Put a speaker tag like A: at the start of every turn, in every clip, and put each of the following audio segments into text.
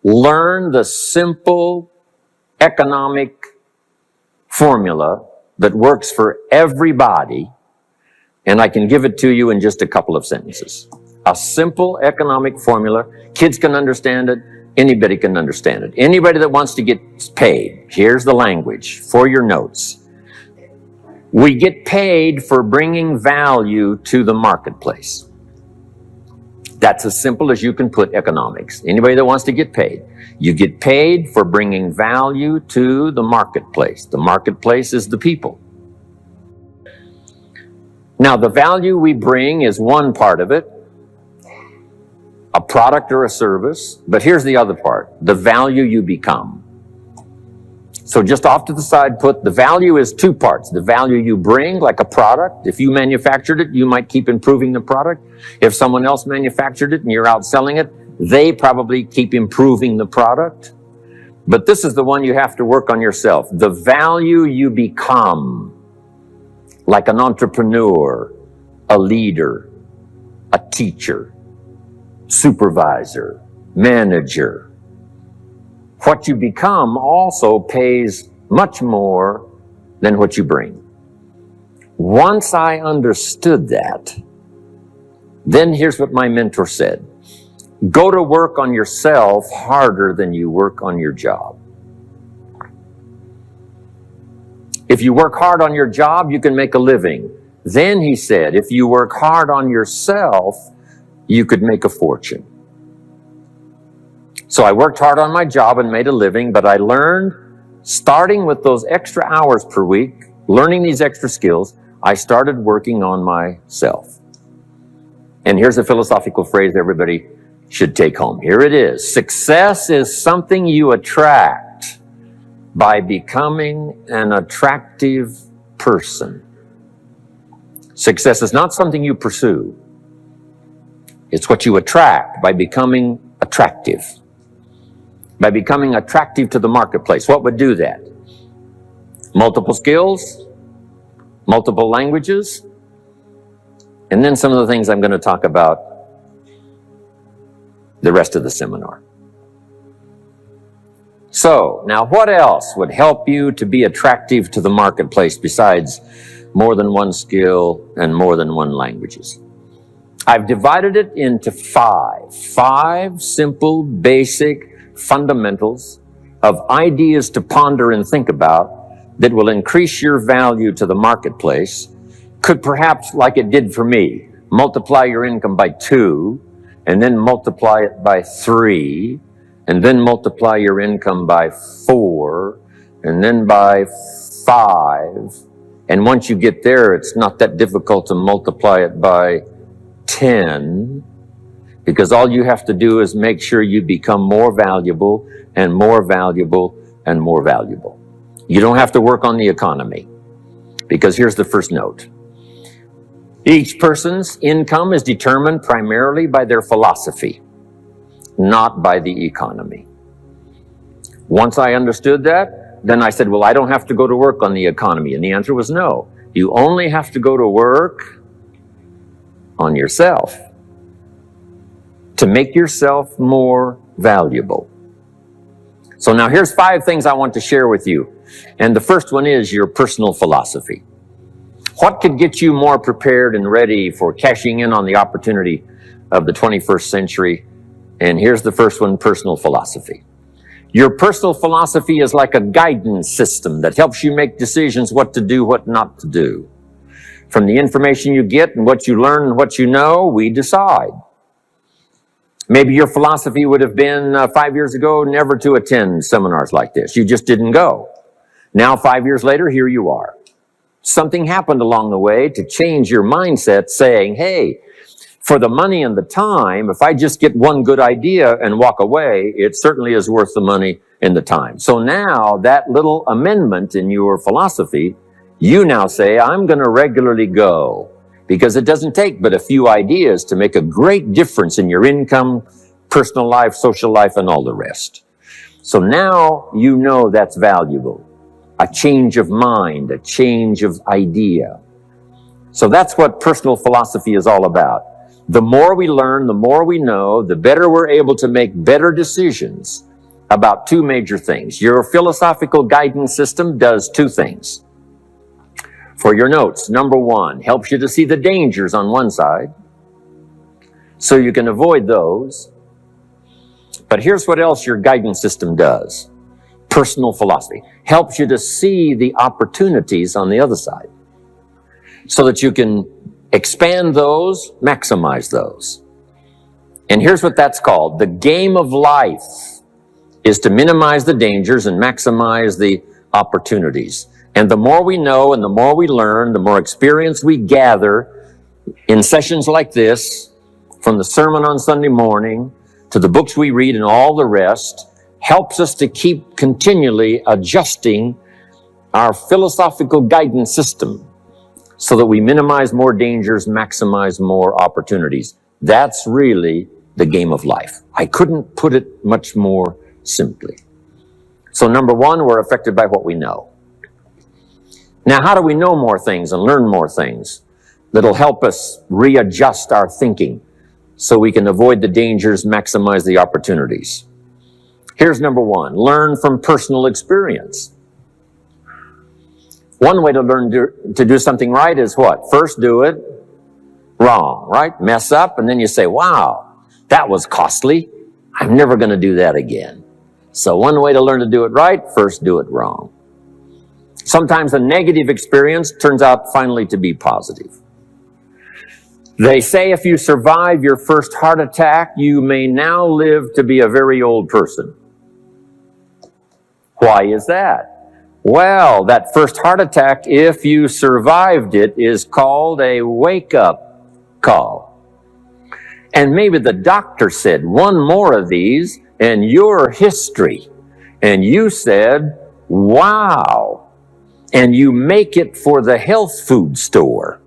A: Learn the simple economic formula that works for everybody, and I can give it to you in just a couple of sentences. A simple economic formula. Kids can understand it. Anybody can understand it. Anybody that wants to get paid. Here's the language for your notes. We get paid for bringing value to the marketplace. That's as simple as you can put economics. Anybody that wants to get paid. You get paid for bringing value to the marketplace. The marketplace is the people. Now, the value we bring is one part of it, a product or a service, but here's the other part, the value you become. So just off to the side, put the value is two parts. The value you bring, like a product. If you manufactured it, you might keep improving the product. If someone else manufactured it and you're out selling it, they probably keep improving the product. But this is the one you have to work on yourself. The value you become, like an entrepreneur, a leader, a teacher, supervisor, manager. What you become also pays much more than what you bring. Once I understood that, then here's what my mentor said. Go to work on yourself harder than you work on your job. If you work hard on your job, you can make a living. Then he said, if you work hard on yourself, you could make a fortune. So I worked hard on my job and made a living, but I learned, starting with those extra hours per week, learning these extra skills, I started working on myself. And here's a philosophical phrase everybody should take home. Here it is. Success is something you attract by becoming an attractive person. Success is not something you pursue. It's what you attract by becoming attractive. By becoming attractive to the marketplace. What would do that? Multiple skills, multiple languages, and then some of the things I'm going to talk about the rest of the seminar. So, now what else would help you to be attractive to the marketplace besides more than one skill and more than one languages? I've divided it into five simple, basic fundamentals of ideas to ponder and think about that will increase your value to the marketplace. Could perhaps, like it did for me, multiply your income by 2, and then multiply it by 3, and then multiply your income by 4, and then by 5. And once you get there, it's not that difficult to multiply it by 10, because all you have to do is make sure you become more valuable and more valuable and more valuable. You don't have to work on the economy, because here's the first note. Each person's income is determined primarily by their philosophy, not by the economy. Once I understood that, then I said, well, I don't have to go to work on the economy. And the answer was no. You only have to go to work on yourself to make yourself more valuable. So now here's 5 things I want to share with you. And the first one is your personal philosophy. What could get you more prepared and ready for cashing in on the opportunity of the 21st century? And here's the first one, personal philosophy. Your personal philosophy is like a guidance system that helps you make decisions what to do, what not to do. From the information you get and what you learn and what you know, we decide. Maybe your philosophy would have been 5 years ago, never to attend seminars like this. You just didn't go. Now, 5 years later, here you are. Something happened along the way to change your mindset, saying, hey, for the money and the time, if I just get one good idea and walk away, it certainly is worth the money and the time. So now that little amendment in your philosophy, you now say, I'm going to regularly go, because it doesn't take but a few ideas to make a great difference in your income, personal life, social life, and all the rest. So now you know that's valuable. A change of mind, a change of idea. So that's what personal philosophy is all about. The more we learn, the more we know, the better we're able to make better decisions about two major things. Your philosophical guidance system does two things. For your notes, number one, helps you to see the dangers on one side so you can avoid those. But here's what else your guidance system does. Personal philosophy helps you to see the opportunities on the other side so that you can expand those, maximize those. And here's what that's called. The game of life is to minimize the dangers and maximize the opportunities. And the more we know and the more we learn, the more experience we gather in sessions like this, from the sermon on Sunday morning to the books we read and all the rest, helps us to keep continually adjusting our philosophical guidance system so that we minimize more dangers, maximize more opportunities. That's really the game of life. I couldn't put it much more simply. So number one, we're affected by what we know. Now, how do we know more things and learn more things that'll help us readjust our thinking so we can avoid the dangers, maximize the opportunities? Here's number one, learn from personal experience. One way to learn to do something right is what? First do it wrong, right? Mess up, and then you say, wow, that was costly. I'm never going to do that again. So one way to learn to do it right, first do it wrong. Sometimes a negative experience turns out finally to be positive. They say if you survive your first heart attack, you may now live to be a very old person. Why is that? Well, that first heart attack, if you survived it, is called a wake-up call. And maybe the doctor said, one more of these and you're history. And you said, wow. And you make it for the health food store.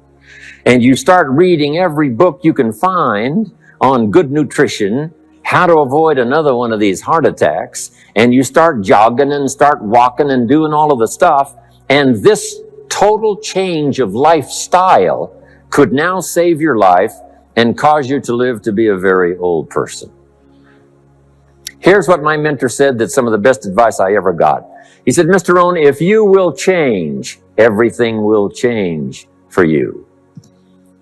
A: And you start reading every book you can find on good nutrition, how to avoid another one of these heart attacks. And you start jogging and start walking and doing all of the stuff. And this total change of lifestyle could now save your life and cause you to live to be a very old person. Here's what my mentor said, that's some of the best advice I ever got. He said, Mr. Rohn, if you will change, everything will change for you.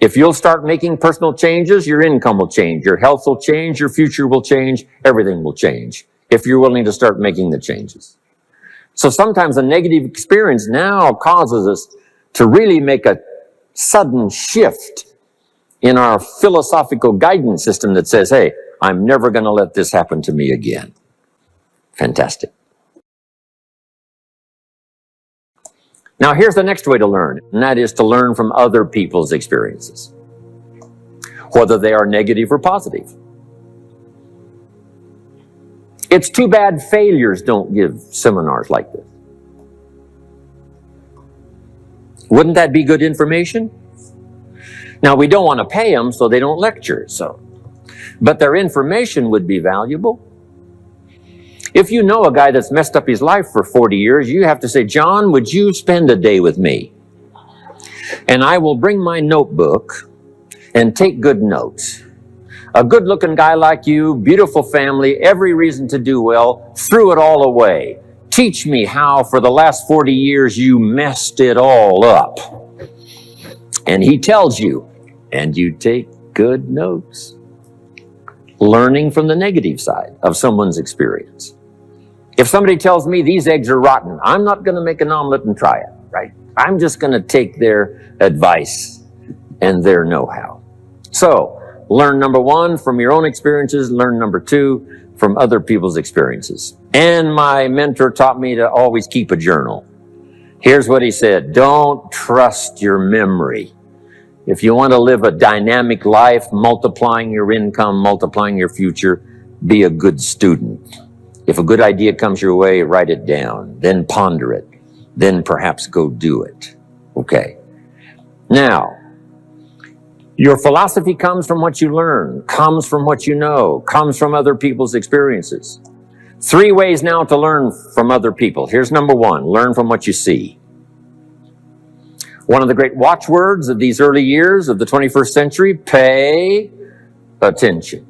A: If you'll start making personal changes, your income will change, your health will change, your future will change, everything will change, if you're willing to start making the changes. So sometimes a negative experience now causes us to really make a sudden shift in our philosophical guidance system that says, hey, I'm never going to let this happen to me again. Fantastic. Now, here's the next way to learn, and that is to learn from other people's experiences, whether they are negative or positive. It's too bad failures don't give seminars like this. Wouldn't that be good information? Now, we don't want to pay them, so they don't lecture, but their information would be valuable. If you know a guy that's messed up his life for 40 years, you have to say, John, would you spend a day with me? And I will bring my notebook and take good notes. A good-looking guy like you, beautiful family, every reason to do well, threw it all away. Teach me how for the last 40 years you messed it all up. And he tells you, and you take good notes. Learning from the negative side of someone's experience. If somebody tells me these eggs are rotten, I'm not going to make an omelet and try it, right? I'm just going to take their advice and their know-how. So, learn number one from your own experiences, learn number two from other people's experiences. And my mentor taught me to always keep a journal. Here's what he said, don't trust your memory. If you want to live a dynamic life, multiplying your income, multiplying your future, be a good student. If a good idea comes your way, write it down, then ponder it, then perhaps go do it. Okay. Now, your philosophy comes from what you learn, comes from what you know, comes from other people's experiences. 3 ways now to learn from other people. Here's number one, learn from what you see. One of the great watchwords of these early years of the 21st century, pay attention.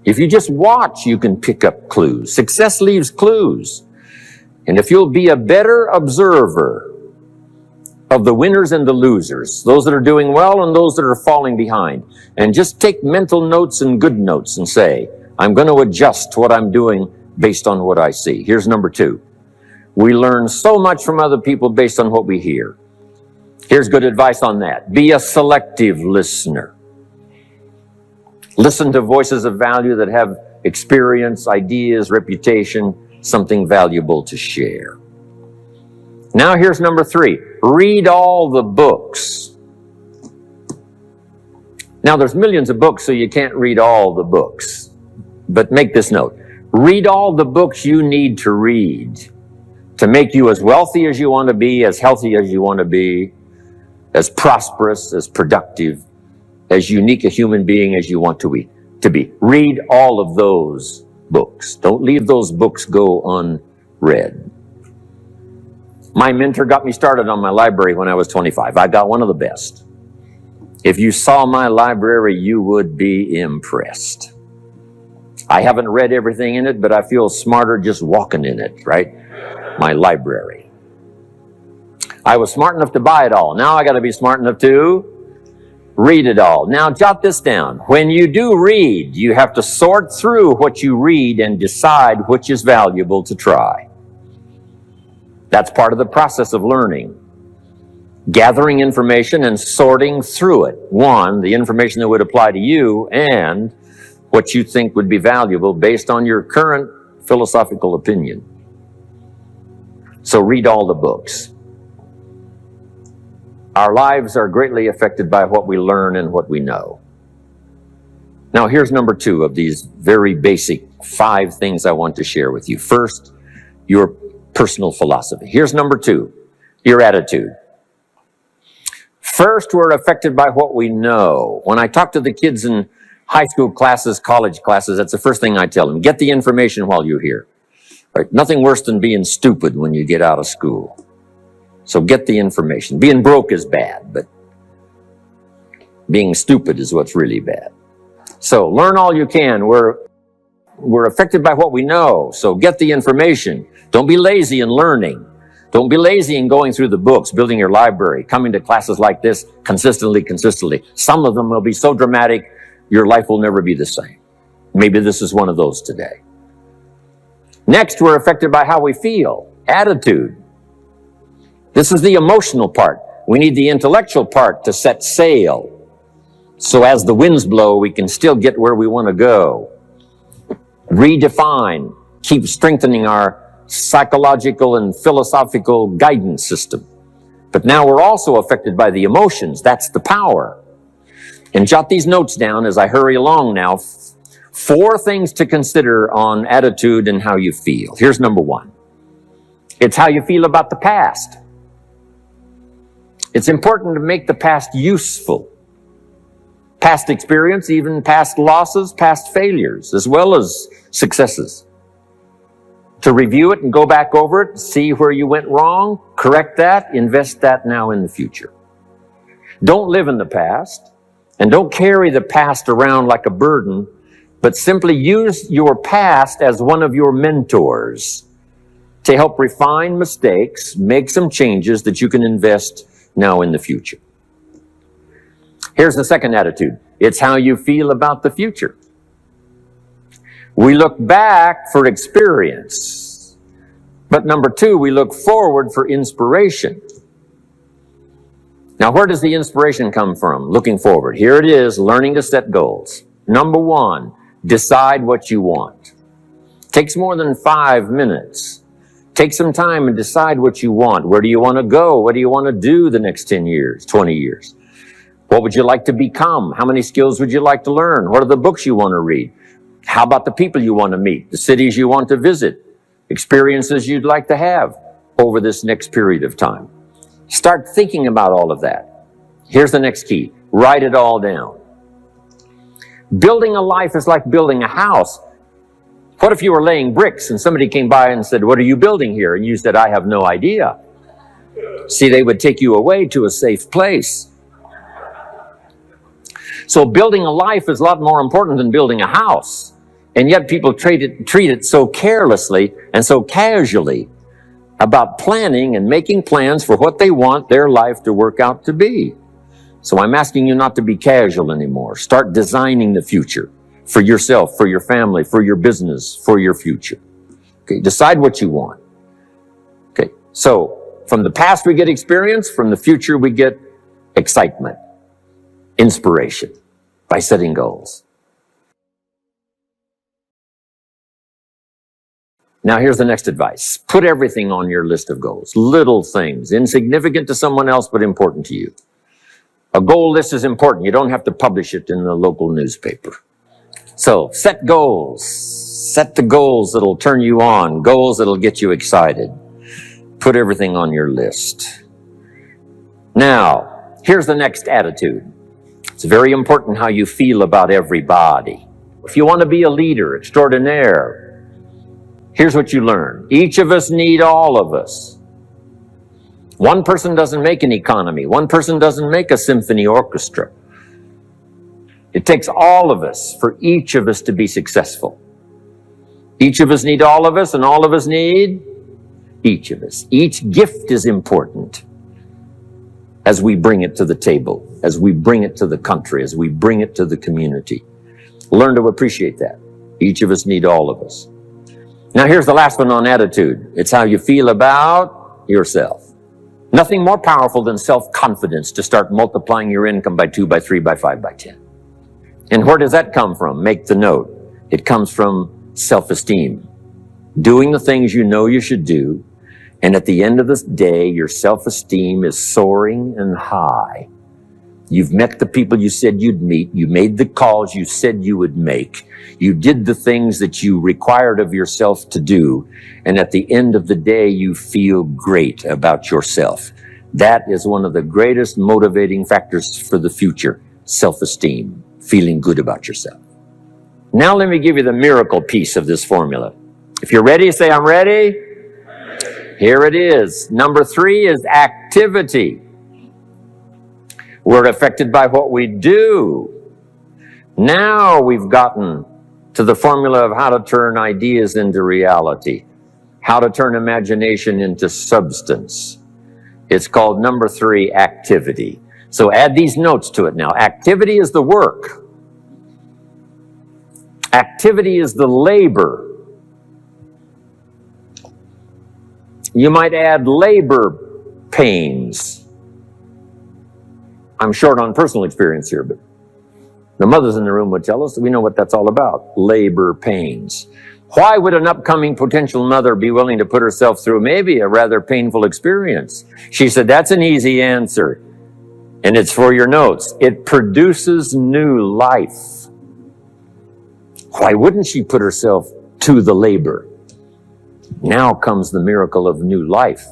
A: If you just watch, you can pick up clues. Success leaves clues. And if you'll be a better observer of the winners and the losers, those that are doing well and those that are falling behind, and just take mental notes and good notes and say, I'm going to adjust what I'm doing based on what I see. Here's number 2. We learn so much from other people based on what we hear. Here's good advice on that. Be a selective listener. Listen to voices of value that have experience, ideas, reputation, something valuable to share. Now here's number 3. Read all the books. Now there's millions of books, so you can't read all the books. But make this note. Read all the books you need to read to make you as wealthy as you want to be, as healthy as you want to be, as prosperous, as productive, as unique a human being as you want to be. Read all of those books. Don't leave those books go unread. My mentor got me started on my library when I was 25. I got one of the best. If you saw my library, you would be impressed. I haven't read everything in it, but I feel smarter just walking in it, right? My library. I was smart enough to buy it all. Now I got to be smart enough to read it all. Now jot this down. When you do read, you have to sort through what you read and decide which is valuable to try. That's part of the process of learning. Gathering information and sorting through it. One, the information that would apply to you, and what you think would be valuable based on your current philosophical opinion. So read all the books. Our lives are greatly affected by what we learn and what we know. Now here's number 2 of these very basic 5 things I want to share with you. First, your personal philosophy. Here's number 2, your attitude. First, we're affected by what we know. When I talk to the kids in high school classes, college classes, that's the first thing I tell them. Get the information while you're here. Right? Nothing worse than being stupid when you get out of school. So get the information. Being broke is bad, but being stupid is what's really bad. So learn all you can. We're affected by what we know. So get the information. Don't be lazy in learning. Don't be lazy in going through the books, building your library, coming to classes like this consistently. Some of them will be so dramatic, your life will never be the same. Maybe this is one of those today. Next, we're affected by how we feel. Attitude. This is the emotional part. We need the intellectual part to set sail. So as the winds blow, we can still get where we want to go. Redefine. Keep strengthening our psychological and philosophical guidance system. But now we're also affected by the emotions. That's the power. And jot these notes down as I hurry along now. 4 things to consider on attitude and how you feel. Here's number 1. It's how you feel about the past. It's important to make the past useful. Past experience, even past losses, past failures, as well as successes. To review it and go back over it, see where you went wrong, correct that, invest that now in the future. Don't live in the past, and don't carry the past around like a burden, but simply use your past as one of your mentors to help refine mistakes, make some changes that you can invest now in the future. Here's the second attitude. It's how you feel about the future. We look back for experience, but number 2, we look forward for inspiration. Now, where does the inspiration come from? Looking forward. Here it is, learning to set goals. Number 1, decide what you want. Takes more than 5 minutes. Take some time and decide what you want. Where do you want to go? What do you want to do the next 10 years, 20 years? What would you like to become? How many skills would you like to learn? What are the books you want to read? How about the people you want to meet? The cities you want to visit? Experiences you'd like to have over this next period of time? Start thinking about all of that. Here's the next key. Write it all down. Building a life is like building a house. What if you were laying bricks and somebody came by and said, "What are you building here?" And you said, "I have no idea." See, they would take you away to a safe place. So building a life is a lot more important than building a house. And yet people treat it so carelessly and so casually about planning and making plans for what they want their life to work out to be. So I'm asking you not to be casual anymore. Start designing the future for yourself, for your family, for your business, for your future. Okay, decide what you want. Okay, so from the past we get experience, from the future we get excitement, inspiration by setting goals. Now here's the next advice. Put everything on your list of goals. Little things, insignificant to someone else, but important to you. A goal list is important. You don't have to publish it in the local newspaper. So set goals. Set the goals that'll turn you on, goals that'll get you excited. Put everything on your list. Now, here's the next attitude. It's very important how you feel about everybody. If you want to be a leader extraordinaire, here's what you learn. Each of us need all of us. One person doesn't make an economy. One person doesn't make a symphony orchestra. It takes all of us for each of us to be successful. Each of us need all of us, and all of us need each of us. Each gift is important as we bring it to the table, as we bring it to the country, as we bring it to the community. Learn to appreciate that. Each of us need all of us. Now here's the last one on attitude. It's how you feel about yourself. Nothing more powerful than self-confidence to start multiplying your income by 2, by 3, by 5, by 10. And where does that come from? Make the note. It comes from self-esteem. Doing the things you know you should do, and at the end of the day, your self-esteem is soaring and high. You've met the people you said you'd meet. You made the calls you said you would make. You did the things that you required of yourself to do. And at the end of the day, you feel great about yourself. That is one of the greatest motivating factors for the future. Self-esteem, feeling good about yourself. Now let me give you the miracle piece of this formula. If you're ready, say, I'm ready. Here it is. Number 3 is activity. We're affected by what we do. Now we've gotten to the formula of how to turn ideas into reality, how to turn imagination into substance. It's called number 3, activity. So add these notes to it now. Activity is the work. Activity is the labor. You might add labor pains. I'm short on personal experience here, but the mothers in the room would tell us that we know what that's all about. Labor pains. Why would an upcoming potential mother be willing to put herself through maybe a rather painful experience? She said, that's an easy answer. And it's for your notes. It produces new life. Why wouldn't she put herself to the labor? Now comes the miracle of new life.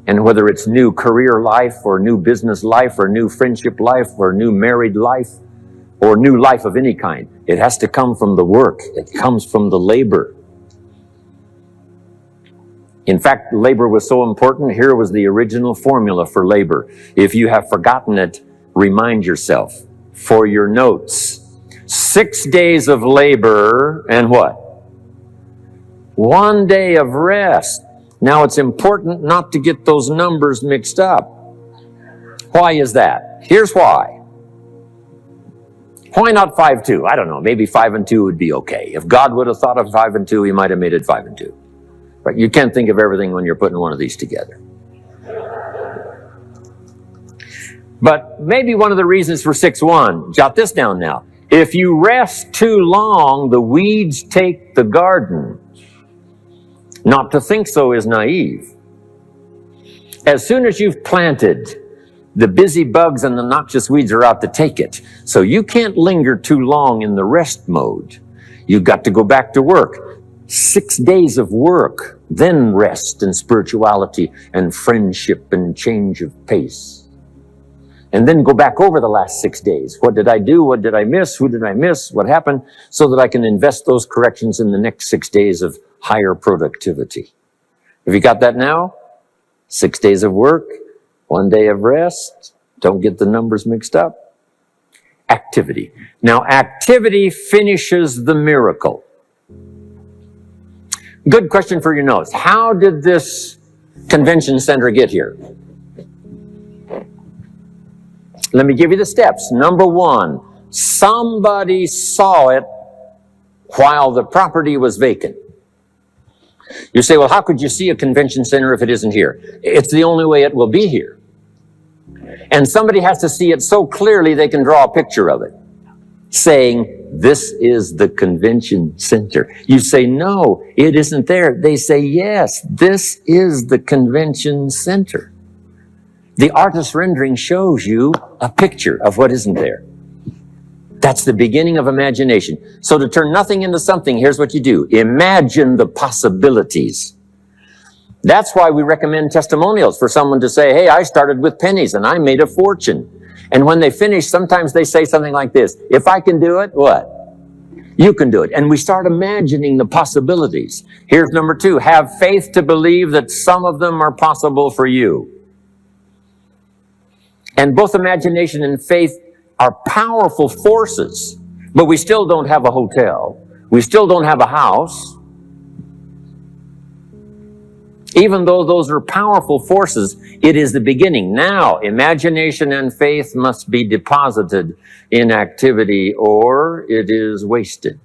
A: And whether it's new career life or new business life or new friendship life or new married life or new life of any kind, it has to come from the work. It comes from the labor. In fact, labor was so important. Here was the original formula for labor. If you have forgotten it, remind yourself. For your notes, 6 days of labor and what? 1 day of rest. Now, it's important not to get those numbers mixed up. Why is that? Here's why. Why not 5-2? I don't know. Maybe 5 and 2 would be okay. If God would have thought of 5 and 2, he might have made it 5 and 2. Right? You can't think of everything when you're putting one of these together. But maybe one of the reasons for 6-1, jot this down now. If you rest too long, the weeds take the garden. Not to think so is naive. As soon as you've planted, the busy bugs and the noxious weeds are out to take it. So you can't linger too long in the rest mode. You've got to go back to work. 6 days of work, then rest and spirituality and friendship and change of pace. And then go back over the last 6 days. What did I do? What did I miss? Who did I miss? What happened? So that I can invest those corrections in the next 6 days of higher productivity. Have you got that now? 6 days of work, 1 day of rest. Don't get the numbers mixed up. activity. Now, activity finishes the miracle. Good question for your notes. How did this convention center get here? Let me give you the steps. Number one, somebody saw it while the property was vacant. You say, well, how could you see a convention center if it isn't here? It's the only way it will be here. And somebody has to see it so clearly they can draw a picture of it, saying, this is the convention center. You say, no, it isn't there. They say, yes, this is the convention center. The artist's rendering shows you a picture of what isn't there. That's the beginning of imagination. So to turn nothing into something, here's what you do. Imagine the possibilities. That's why we recommend testimonials for someone to say, hey, I started with pennies and I made a fortune. And when they finish, sometimes they say something like this. If I can do it, what? You can do it. And we start imagining the possibilities. Here's number two. Have faith to believe that some of them are possible for you. And both imagination and faith are powerful forces, but we still don't have a hotel. We still don't have a house. Even though those are powerful forces, it is the beginning. Now, imagination and faith must be deposited in activity or it is wasted.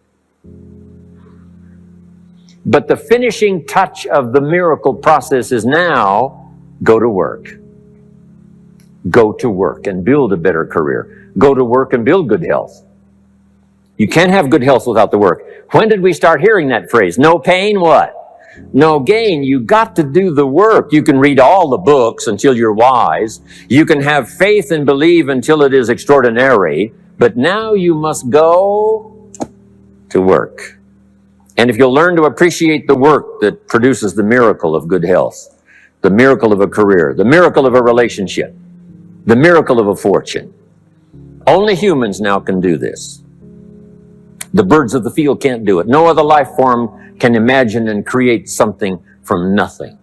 A: But the finishing touch of the miracle process is now, go to work. Go to work and build a better career. Go to work and build good health. You can't have good health without the work. When did we start hearing that phrase? No pain, what? No gain. You got to do the work. You can read all the books until you're wise. You can have faith and believe until it is extraordinary. But now you must go to work. And if you'll learn to appreciate the work that produces the miracle of good health, the miracle of a career, the miracle of a relationship, the miracle of a fortune, only humans now can do this. The birds of the field can't do it. No other life form can imagine and create something from nothing.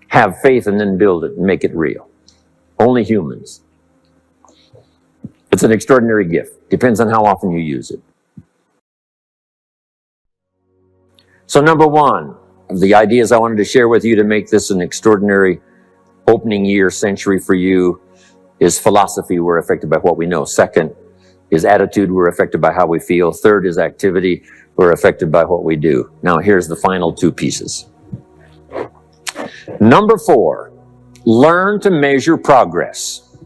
A: Have faith and then build it and make it real. Only humans. It's an extraordinary gift. Depends on how often you use it. So number one of the ideas I wanted to share with you to make this an extraordinary opening year century for you is philosophy. We're affected by what we know. Second is attitude. We're affected by how we feel. Third is activity. We're affected by what we do. Now here's the final two pieces. Number four, learn to measure progress.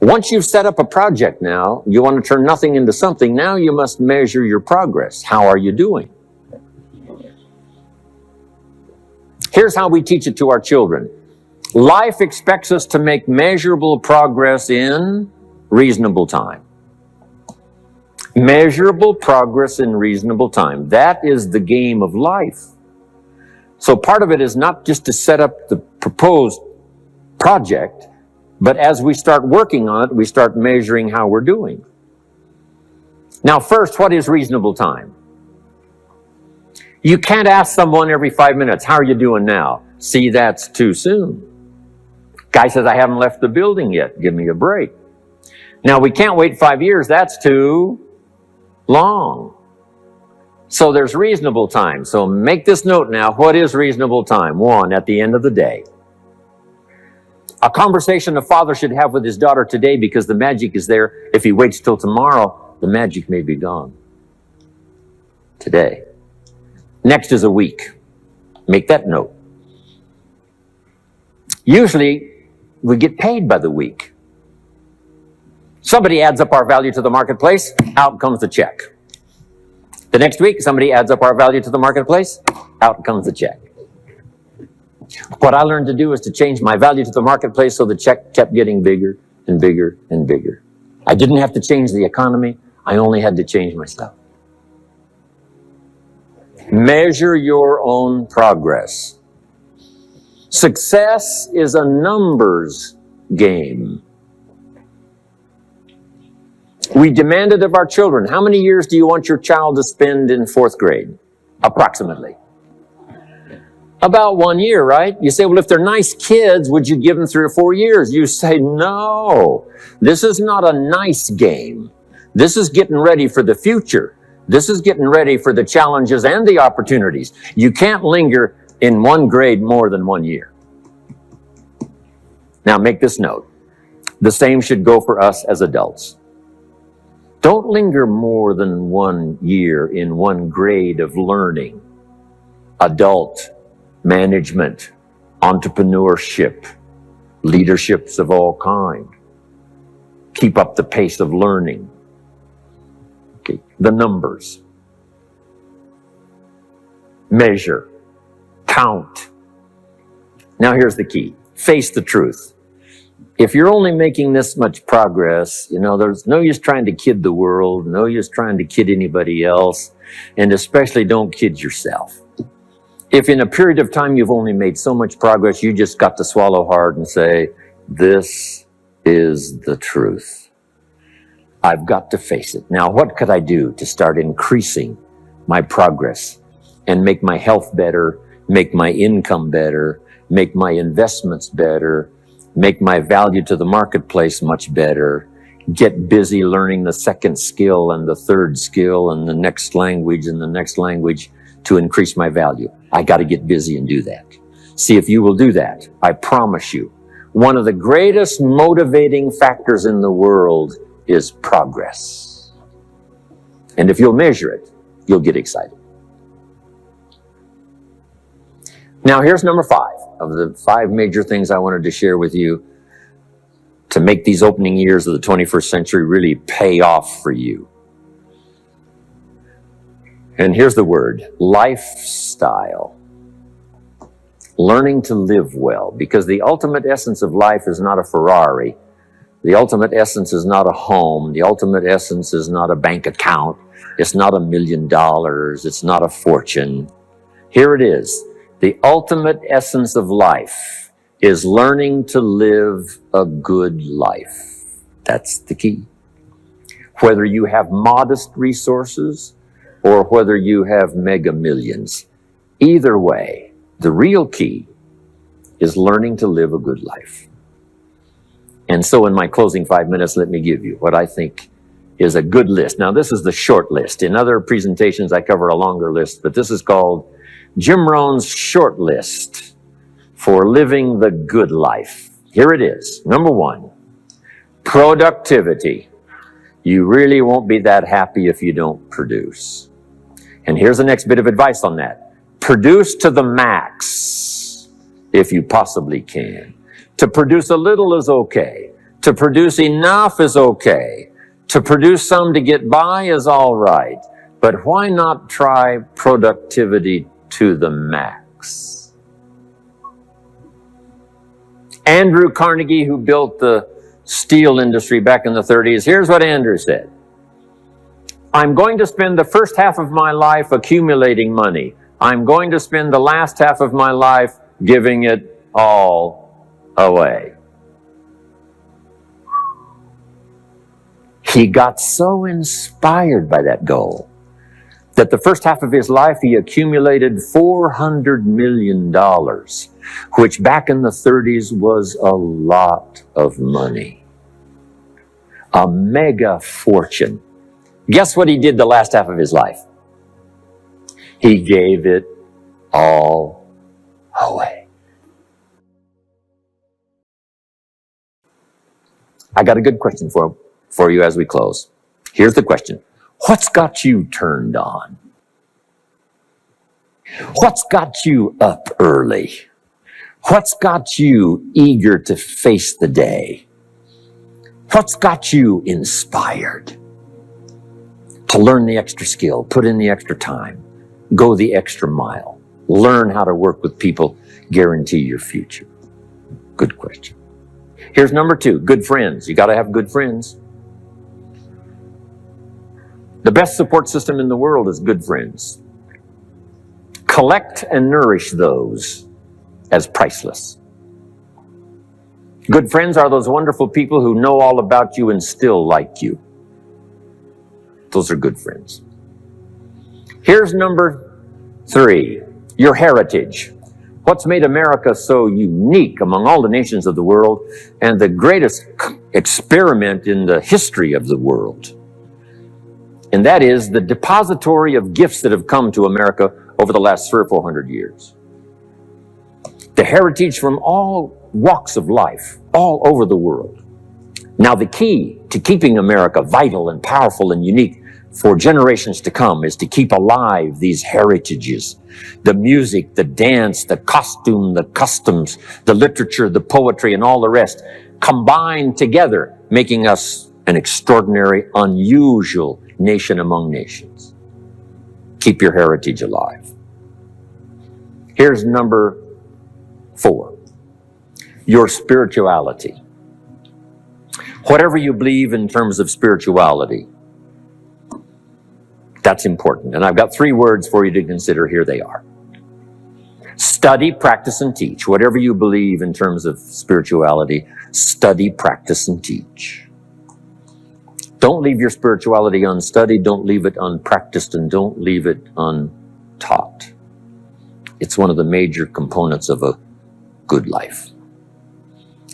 A: Once you've set up a project now, you want to turn nothing into something. Now you must measure your progress. How are you doing? Here's how we teach it to our children. Life expects us to make measurable progress in reasonable time. Measurable progress in reasonable time. That is the game of life. So part of it is not just to set up the proposed project, but as we start working on it, we start measuring how we're doing. Now, first, what is reasonable time? You can't ask someone every 5 minutes, how are you doing now? See, that's too soon. Guy says, I haven't left the building yet. Give me a break. Now, we can't wait 5 years. That's too long. So there's reasonable time. So make this note now. What is reasonable time? One, at the end of the day. A conversation a father should have with his daughter today, because the magic is there. If he waits till tomorrow, the magic may be gone. Today. Next is a week. Make that note. Usually, we get paid by the week. Somebody adds up our value to the marketplace, out comes the check. The next week, somebody adds up our value to the marketplace, out comes the check. What I learned to do is to change my value to the marketplace so the check kept getting bigger and bigger and bigger. I didn't have to change the economy, I only had to change myself. Measure your own progress. Success is a numbers game. We demanded of our children, how many years do you want your child to spend in 4th grade? Approximately. About 1 year, right? You say, well, if they're nice kids, would you give them 3 or 4 years? You say, no, this is not a nice game. This is getting ready for the future. This is getting ready for the challenges and the opportunities. You can't linger in one grade more than 1 year. Now, make this note. The same should go for us as adults. Don't linger more than 1 year in one grade of learning. Adult, management, entrepreneurship, leaderships of all kind. Keep up the pace of learning. Okay. The numbers. Measure. Count. Now here's the key. Face the truth. If you're only making this much progress, there's no use trying to kid the world, no use trying to kid anybody else, and especially don't kid yourself. If in a period of time you've only made so much progress, you just got to swallow hard and say, this is the truth. I've got to face it. Now, what could I do to start increasing my progress and make my health better, make my income better, make my investments better, make my value to the marketplace much better, get busy learning the second skill and the third skill and the next language and the next language to increase my value? I got to get busy and do that. See, if you will do that, I promise you, one of the greatest motivating factors in the world is progress. And if you'll measure it, you'll get excited. Now, here's number 5 of the 5 major things I wanted to share with you to make these opening years of the 21st century really pay off for you. And here's the word, lifestyle. Learning to live well, because the ultimate essence of life is not a Ferrari. The ultimate essence is not a home. The ultimate essence is not a bank account. It's not $1 million. It's not a fortune. Here it is. The ultimate essence of life is learning to live a good life. That's the key. Whether you have modest resources or whether you have mega millions, either way, the real key is learning to live a good life. And so in my closing 5 minutes, let me give you what I think is a good list. Now, this is the short list. In other presentations, I cover a longer list, but this is called Jim Rohn's short list for living the good life. Here it is. Number 1, productivity. You really won't be that happy if you don't produce. And here's the next bit of advice on that. Produce to the max if you possibly can. To produce a little is okay. To produce enough is okay. To produce some to get by is all right. But why not try productivity to the max? Andrew Carnegie, who built the steel industry back in the 30s, here's what Andrew said. I'm going to spend the first half of my life accumulating money. I'm going to spend the last half of my life giving it all away. He got so inspired by that goal that the first half of his life he accumulated $400 million, which back in the 30s was a lot of money. A mega fortune. Guess what he did the last half of his life? He gave it all away. I got a good question for you as we close. Here's the question. What's got you turned on? What's got you up early? What's got you eager to face the day? What's got you inspired to learn the extra skill, put in the extra time, go the extra mile, learn how to work with people, guarantee your future? Good question. Here's number 2, good friends. You got to have good friends. The best support system in the world is good friends. Collect and nourish those as priceless. Good friends are those wonderful people who know all about you and still like you. Those are good friends. Here's number 3, your heritage. What's made America so unique among all the nations of the world and the greatest experiment in the history of the world? And that is the depository of gifts that have come to America over the last 300 or 400 years. The heritage from all walks of life, all over the world. Now, the key to keeping America vital and powerful and unique for generations to come is to keep alive these heritages. The music, the dance, the costume, the customs, the literature, the poetry, and all the rest combined together, making us an extraordinary, unusual nation among nations. Keep your heritage alive. Here's number 4. Your spirituality. Whatever you believe in terms of spirituality, that's important. And I've got 3 words for you to consider. Here they are. Study, practice, and teach. Whatever you believe in terms of spirituality, study, practice, and teach. Don't leave your spirituality unstudied, don't leave it unpracticed, and don't leave it untaught. It's one of the major components of a good life.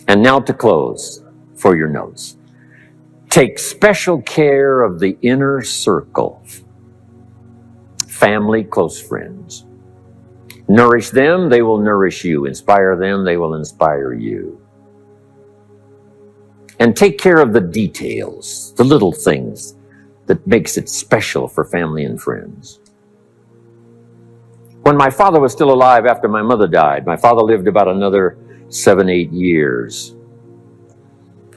A: And now to close for your notes. Take special care of the inner circle. Family, close friends. Nourish them, they will nourish you. Inspire them, they will inspire you. And take care of the details, the little things that makes it special for family and friends. When my father was still alive after my mother died, my father lived about another 7-8 years.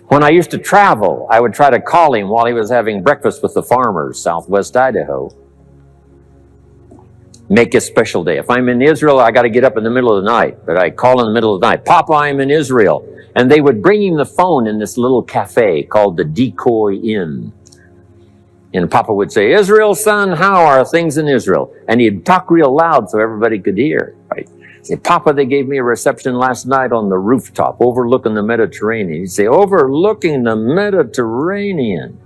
A: When I used to travel, I would try to call him while he was having breakfast with the farmers, southwest Idaho. Make a special day. If I'm in Israel, I got to get up in the middle of the night, but I call in the middle of the night, Papa, I'm in Israel. And they would bring him the phone in this little cafe called the Decoy Inn. And Papa would say, Israel, son, how are things in Israel? And he'd talk real loud so everybody could hear. Right? Say, Papa, they gave me a reception last night on the rooftop overlooking the Mediterranean. He'd say, overlooking the Mediterranean.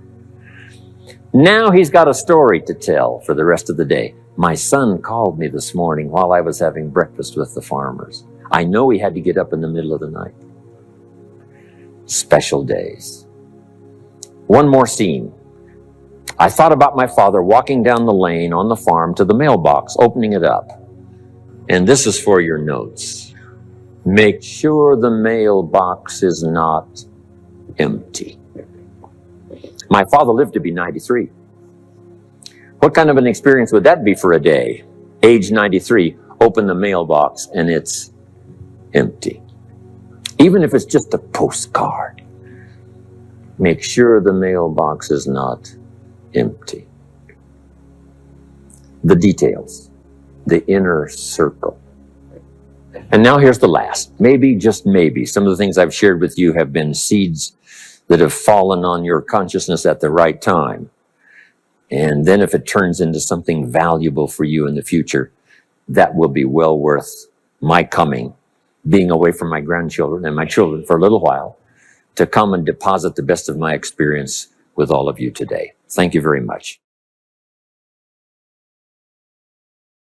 A: Now he's got a story to tell for the rest of the day. My son called me this morning while I was having breakfast with the farmers. I know he had to get up in the middle of the night. Special days. One more scene. I thought about my father walking down the lane on the farm to the mailbox, opening it up. And this is for your notes. Make sure the mailbox is not empty. My father lived to be 93. What kind of an experience would that be for a day? Age 93, open the mailbox and it's empty. Even if it's just a postcard, make sure the mailbox is not empty. The details, the inner circle. And now here's the last. Maybe, just maybe, some of the things I've shared with you have been seeds that have fallen on your consciousness at the right time. And then if it turns into something valuable for you in the future, that will be well worth my coming, being away from my grandchildren and my children for a little while, to come and deposit the best of my experience with all of you today. Thank you very much.